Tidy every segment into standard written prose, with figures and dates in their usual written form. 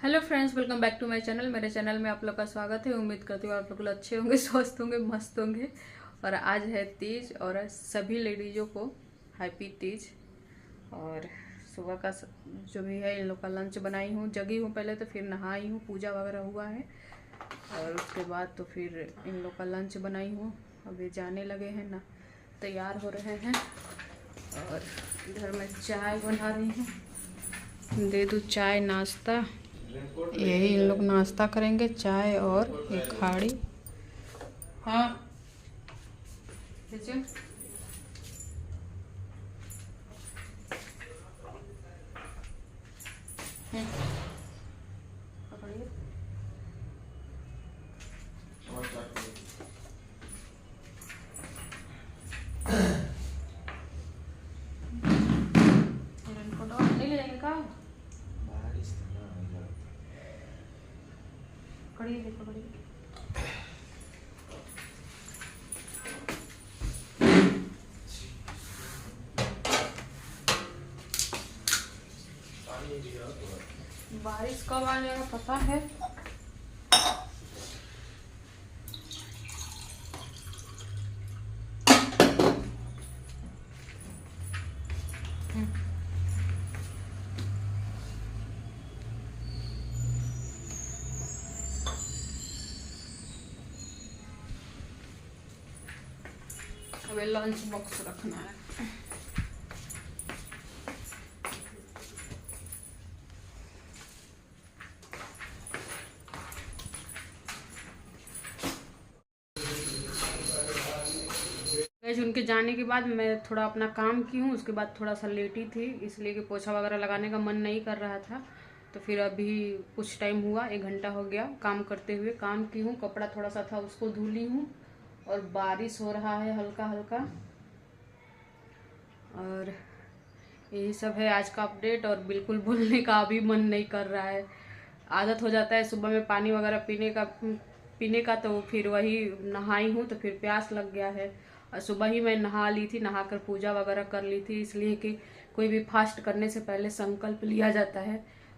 Hello friends, welcome back to my channel. मेरे channel में आप लोग का स्वागत है। उम्मीद करती हूँ आप लोग अच्छे होंगे, स्वस्थ होंगे, मस्त होंगे। और आज है तीज और सभी लेडीज़ों को हैप्पी तीज। और सुबह का जो भी है इन लोग का लंच बनाई हूँ, जगी हूँ पहले तो, फिर नहाई हूँ, पूजा वगैरह हुआ है और उसके बाद तो फिर इन लोग का लंच बनाई हूँ। अभी जाने लगे हैं ना, तैयार हो रहे हैं। और इधर मैं चाय बना रही हूँ, दे दूँ चाय नाश्ता। यही इन लोग नाश्ता करेंगे, चाय और एक खाड़ी। हाँ पकड़िए। नहीं ले जाएंगे का, पकड़िए पकड़िए। बारिश कब आ जाएगा पता है। अबे लंच बॉक्स रखना है। उनके जाने के बाद मैं थोड़ा अपना काम की हूँ, उसके बाद थोड़ा सा लेटी थी इसलिए कि पोछा वगैरह लगाने का मन नहीं कर रहा था। तो फिर अभी कुछ टाइम हुआ, 1 घंटा हो गया काम करते हुए। काम की हूँ, कपड़ा थोड़ा सा था उसको धुली हूँ और बारिश हो रहा है हल्का हल्का। और यही सब है आज का अपडेट। और बिल्कुल बोलने का अभी मन नहीं कर रहा है। आदत हो जाता है सुबह में पानी वगैरह पीने का तो फिर वही नहाई हूँ तो फिर प्यास लग गया है। और सुबह ही मैं नहा ली थी, नहाकर पूजा वगैरह कर ली थी, इसलिए कि कोई भी फास्ट करने से पहले संकल्प लिया जाता है।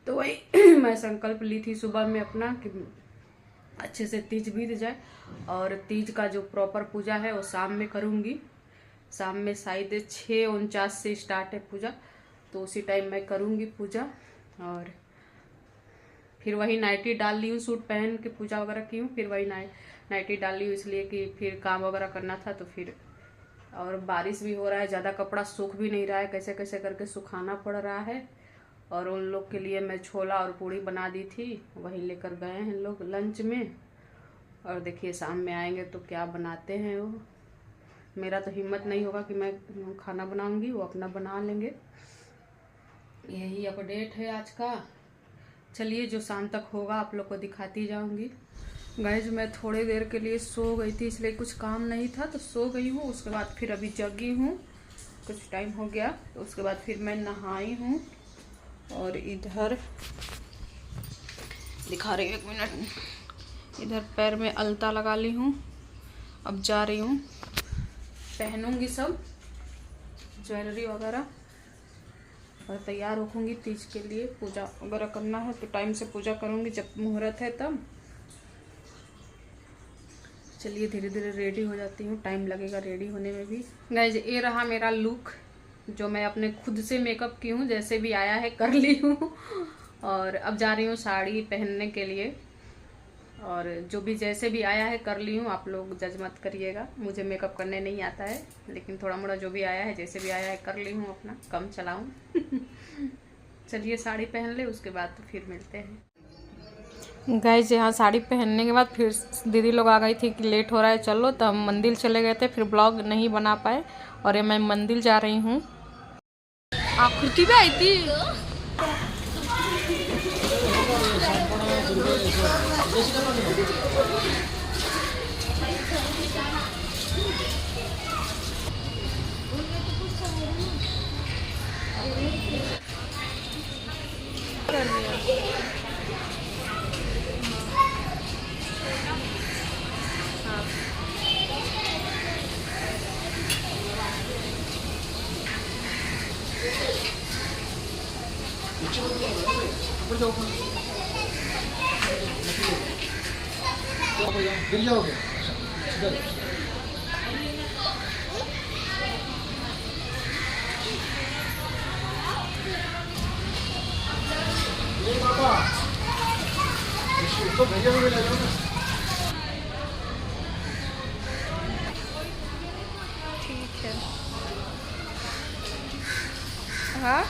तो वही मैं संकल्प ली थी सुबह में अपना कि अच्छे से तीज बीत जाए। और तीज का जो प्रॉपर पूजा है वो शाम में करूँगी। शाम में शायद 6:49 से स्टार्ट है पूजा, तो उसी टाइम मैं करूँगी पूजा। और फिर वही नाइटी डाल ली हूँ, सूट पहन के पूजा वगैरह की हूँ, फिर वही नाइटी डाल ली हूँ इसलिए कि फिर काम वगैरह करना था। तो फिर और बारिश भी हो रहा है, ज़्यादा कपड़ा सूख भी नहीं रहा है, कैसे कैसे करके सुखाना पड़ रहा है। और उन लोग के लिए मैं छोला और पूड़ी बना दी थी, वही लेकर गए हैं लोग लंच में। और देखिए शाम में आएंगे तो क्या बनाते हैं वो। मेरा तो हिम्मत नहीं होगा कि मैं खाना बनाऊंगी, वो अपना बना लेंगे। यही अपडेट है आज का। चलिए जो शाम तक होगा आप लोग को दिखाती जाऊंगी। गाइस मैं थोड़ी देर के लिए सो गई थी, इसलिए कुछ काम नहीं था तो सो गई हूँ। उसके बाद फिर अभी जगी हूँ, कुछ टाइम हो गया, तो उसके बाद फिर मैं नहाई हूँ। और इधर दिखा रही हूँ, 1 मिनट। इधर पैर में अलता लगा ली हूँ, अब जा रही हूँ, पहनूंगी सब ज्वेलरी वगैरह और तैयार होंगी तीज के लिए। पूजा वगैरह करना है तो टाइम से पूजा करूंगी, जब मुहूर्त है तब। चलिए धीरे धीरे रेडी हो जाती हूँ, टाइम लगेगा रेडी होने में भी। गाइस ये रहा मेरा लुक, जो मैं अपने खुद से मेकअप की हूँ, जैसे भी आया है कर ली हूँ। और अब जा रही हूँ साड़ी पहनने के लिए। और जो भी जैसे भी आया है कर ली हूँ, आप लोग जज मत करिएगा, मुझे मेकअप करने नहीं आता है, लेकिन थोड़ा मोड़ा जो भी आया है जैसे भी आया है कर ली हूँ, अपना कम चलाऊँ। चलिए साड़ी पहन ले, उसके बाद तो फिर मिलते हैं। गाइस यहाँ साड़ी पहनने के बाद फिर दीदी लोग आ गई थी कि लेट हो रहा है चलो, तो हम मंदिर चले गए थे, फिर ब्लॉग नहीं बना पाए। और ये मैं मंदिर जा रही हूँ। आकृति भी आई थी। गिर जाओगे। पापा इसको भैया को भी ले जाओ ना। ठीक है। हाँ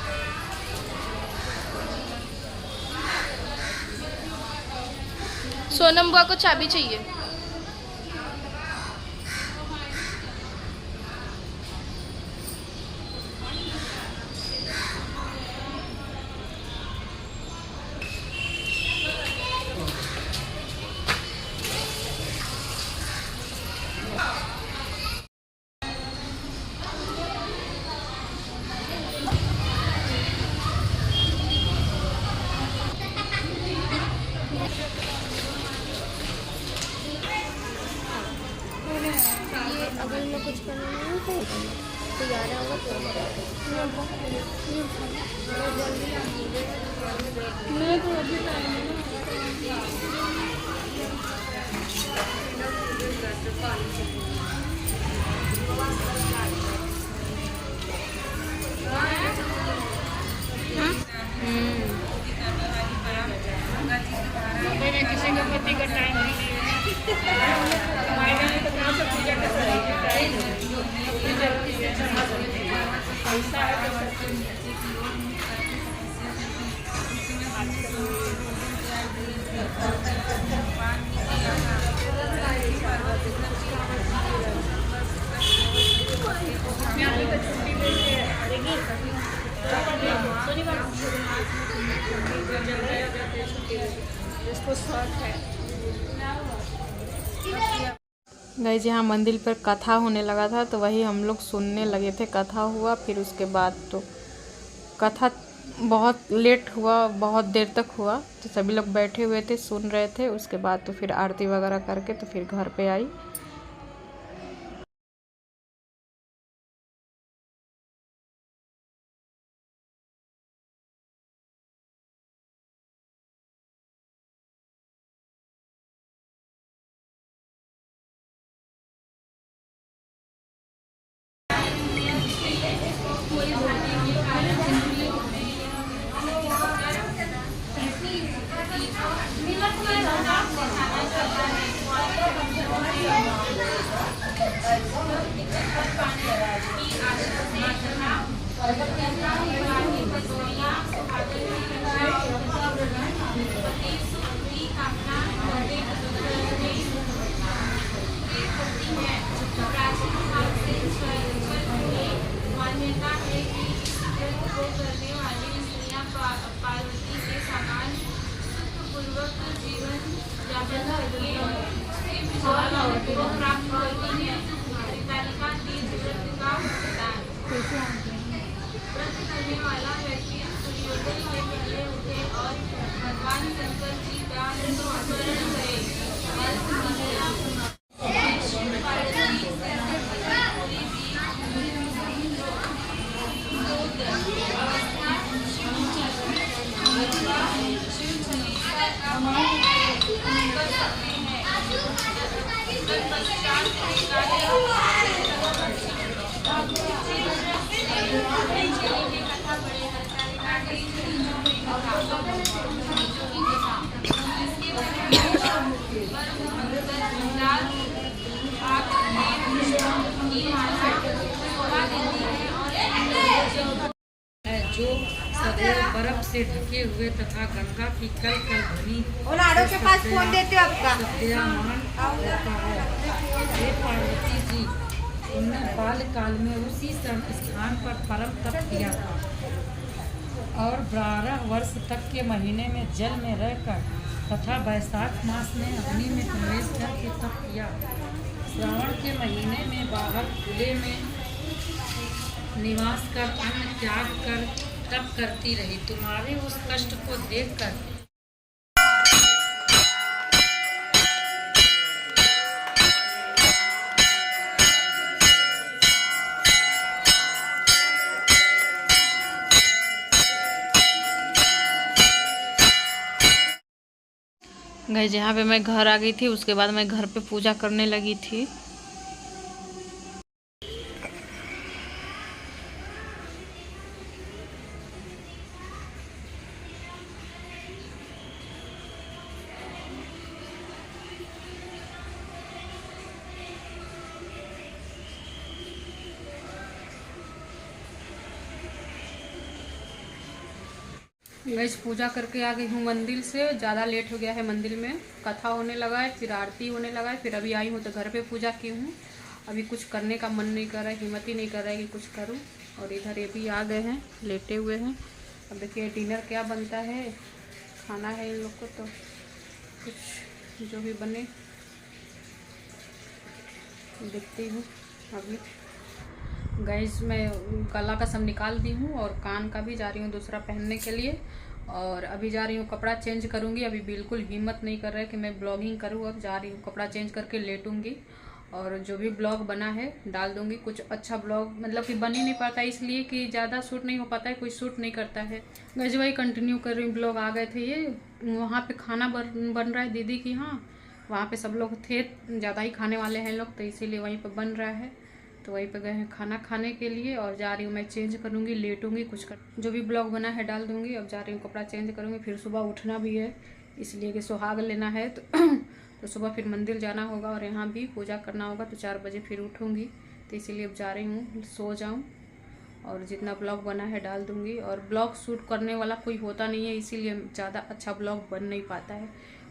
सोनम बुआ को चाबी चाहिए। अगर मैं कुछ करना नहीं तो याद होगा तो मैं तो अभी किसी का पति का टाइम गाइस यहाँ मंदिर पर कथा होने लगा था तो वही हम लोग सुनने लगे थे। कथा हुआ, फिर उसके बाद तो कथा बहुत लेट हुआ, बहुत देर तक हुआ, तो सभी लोग बैठे हुए थे सुन रहे थे। उसके बाद तो फिर आरती वगैरह करके तो फिर घर पे आई। जो सदैव बर्फ से ढके हुए तथा गंगा की कल कल ध्वनि के पास फोन देते हो आपका सद्यमान होता है। हे पार्वती जी, उन्होंने बाल काल में उसी स्थान पर परम तप किया था और 12 वर्ष तक के महीने में जल में रहकर तथा वैशाख मास में अग्नि में प्रवेश करके तप किया। श्रावण के महीने में बाहर खुले में निवास कर अन्न त्याग कर तप करती रही। तुम्हारे उस कष्ट को देखकर गाइस यहाँ पे मैं घर आ गई थी, उसके बाद मैं घर पे पूजा करने लगी थी। गाइस पूजा करके आ गई हूँ मंदिर से। ज़्यादा लेट हो गया है, मंदिर में कथा होने लगा है, फिर आरती होने लगा है, फिर अभी आई हूँ तो घर पे पूजा की हूँ। अभी कुछ करने का मन नहीं कर रहा है, हिम्मत ही नहीं कर रहा है कि कुछ करूँ। और इधर ये भी आ गए हैं, लेटे हुए हैं। अब देखिए डिनर क्या बनता है, खाना है इन लोग को, तो कुछ जो भी बने देखती हूँ। अभी गाइस मैं गला का सब निकाल दी हूँ और कान का भी जा रही हूँ दूसरा पहनने के लिए। और अभी जा रही हूँ कपड़ा चेंज करूँगी। अभी बिल्कुल हिम्मत नहीं कर रहा है कि मैं ब्लॉगिंग करूँ। अब जा रही हूँ कपड़ा चेंज करके लेटूँगी और जो भी ब्लॉग बना है डाल दूँगी। कुछ अच्छा ब्लॉग मतलब कि बन ही नहीं पाता, इसलिए कि ज़्यादा शूट नहीं हो पाता है, कोई शूट नहीं करता है। गाइस वही कंटिन्यू कर रही हूँ। ब्लॉग आ गए थे ये, वहाँ पर खाना बन रहा है दीदी की, हाँ वहाँ पर सब लोग थे, ज़्यादा ही खाने वाले हैं लोग, तो इसीलिए वहीं पर बन रहा है। तो वहीं पे गए हैं खाना खाने के लिए। और जा रही हूँ मैं चेंज करूँगी, लेटूँगी, कुछ कर जो भी ब्लॉग बना है डाल दूँगी। अब जा रही हूँ कपड़ा चेंज करूँगी, फिर सुबह उठना भी है, इसलिए कि सुहाग लेना है तो सुबह फिर मंदिर जाना होगा और यहाँ भी पूजा करना होगा, तो 4 बजे फिर उठूँगी। तो इसीलिए अब जा रही हूँ सो जाऊँ और जितना ब्लॉग बना है डाल दूँगी। और ब्लॉग शूट करने वाला कोई होता नहीं है, इसीलिए ज़्यादा अच्छा ब्लॉग बन नहीं पाता है,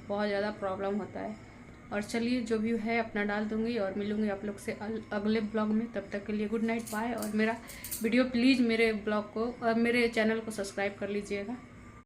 बहुत ज़्यादा प्रॉब्लम होता है। और चलिए जो भी है अपना डाल दूंगी और मिलूंगी आप लोग से अगले ब्लॉग में। तब तक के लिए गुड नाइट, बाय। और मेरा वीडियो प्लीज़ मेरे ब्लॉग को और मेरे चैनल को सब्सक्राइब कर लीजिएगा।